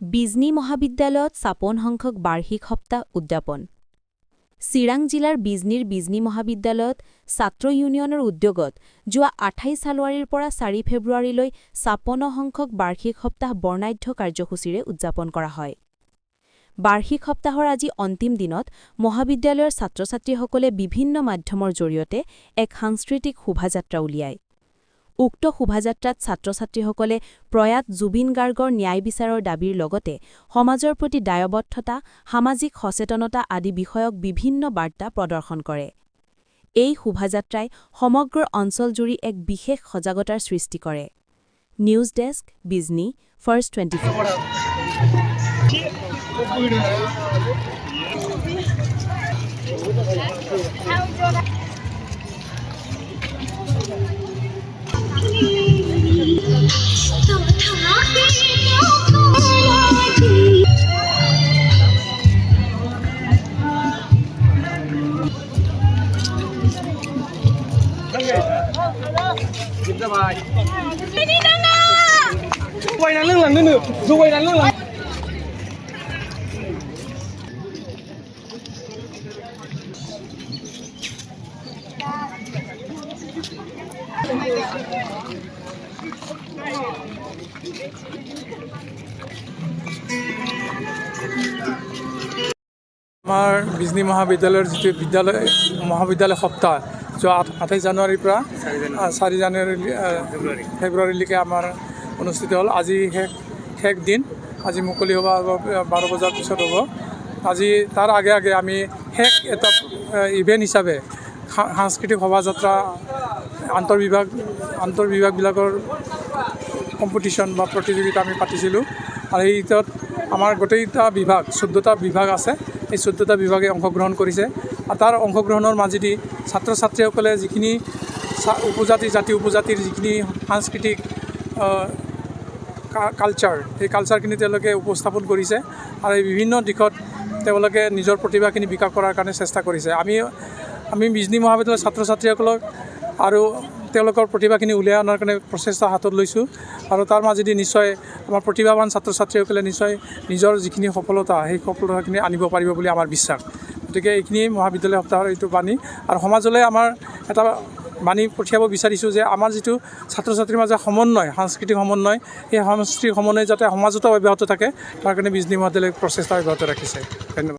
বিজনী মহাবিদ্যালয়ত ৫৬ সংখ্যক বাৰ্ষিক সপ্তাহ উদযাপন। চিৰাং জিলাৰ বিজনীৰ বিজনী মহাবিদ্যালয়ত ছাত্ৰ ইউনিয়নৰ উদ্যোগত যোৱা ২৮ জানুৱাৰীৰ পৰা ৪ ফেব্ৰুৱাৰীলৈ ৫৬ সংখ্যক বাৰ্ষিক সপ্তাহ বৰ্ণাঢ্য কাৰ্যসূচীৰে উদযাপন কৰা হয়। বাৰ্ষিক সপ্তাহৰ আজি অন্তিম দিনত মহাবিদ্যালয়ৰ ছাত্ৰ-ছাত্ৰীসকলে বিভিন্ন মাধ্যমৰ জৰিয়তে এক সাংস্কৃতিক শোভাযাত্ৰা উলিয়ায়। উক্ত শোভাযাত্ৰাত ছাত্ৰ-ছাত্ৰীসকলে প্ৰয়াত জুবিন গাৰ্গৰ ন্যায় বিচাৰৰ দাবীৰ লগতে সমাজৰ প্ৰতি দায়বদ্ধতা, সামাজিক সচেতনতা আদি বিষয়ক বিভিন্ন বাৰ্তা প্ৰদৰ্শন কৰে। এই শোভাযাত্ৰাই সমগ্ৰ অঞ্চলজুৰি এক বিশেষ সজাগতাৰ সৃষ্টি কৰে। News desk, Bijni, first 24। আমাৰ বিজনী মহাবিদ্যালয়ৰ যিটো মহাবিদ্যালয় সপ্তাহ যোৱা ২৮ জানুৱাৰীৰ পৰা ৪ ফেব্ৰুৱাৰীলৈকে আমাৰ অনুষ্ঠিত হ'ল। আজি শেষ দিন। আজি মুকলি হ'ব ১২ বজাৰ পিছত হ'ব। আজি তাৰ আগে আগে আমি শেষ এটা ইভেণ্ট হিচাপে সাংস্কৃতিক শোভাযাত্ৰা আন্তঃবিভাগবিলাকৰ কম্পিটিশ্যন বা প্ৰতিযোগিতা আমি পাতিছিলোঁ। আৰু এইটোত আমাৰ গোটেইটা বিভাগ ১৪টা বিভাগ আছে। এই ১৪টা বিভাগে অংশগ্ৰহণ কৰিছে। আৰু তাৰ অংশগ্ৰহণৰ মাজেদি ছাত্ৰ ছাত্ৰীসকলে যিখিনি জাতি উপজাতিৰ যিখিনি সাংস্কৃতিক কালচাৰ, সেই কালচাৰখিনি তেওঁলোকে উপস্থাপন কৰিছে। আৰু এই বিভিন্ন দিশত তেওঁলোকে নিজৰ প্ৰতিভাখিনি বিকাশ কৰাৰ কাৰণে চেষ্টা কৰিছে। আমি বিজনী মহাবিদ্যালয়ৰ ছাত্ৰ ছাত্ৰীসকলক আৰু তেওঁলোকৰ প্ৰতিভাখিনি উলিয়াই অনাৰ কাৰণে প্ৰচেষ্টা হাতত লৈছোঁ। আৰু তাৰ মাজেদি নিশ্চয় আমাৰ প্ৰতিভাৱান ছাত্ৰ ছাত্ৰীসকলে নিশ্চয় নিজৰ যিখিনি সফলতা, সেই সফলতাখিনি আনিব পাৰিব বুলি আমাৰ বিশ্বাস। গতিকে এইখিনি মহাবিদ্যালয় সপ্তাহৰ এইটো বাণী। আৰু সমাজলৈ আমাৰ এটা বাণী পঠিয়াব বিচাৰিছোঁ যে আমাৰ যিটো ছাত্ৰ ছাত্ৰীৰ মাজত সমন্বয়, সাংস্কৃতিক সমন্বয়, সেই সাংস্কৃতিক সমন্বয় যাতে সমাজতো অব্যাহত থাকে, তাৰ কাৰণে বিজনী মহাবিদ্যালয়ে প্ৰচেষ্টা অব্যাহত ৰাখিছে। ধন্যবাদ।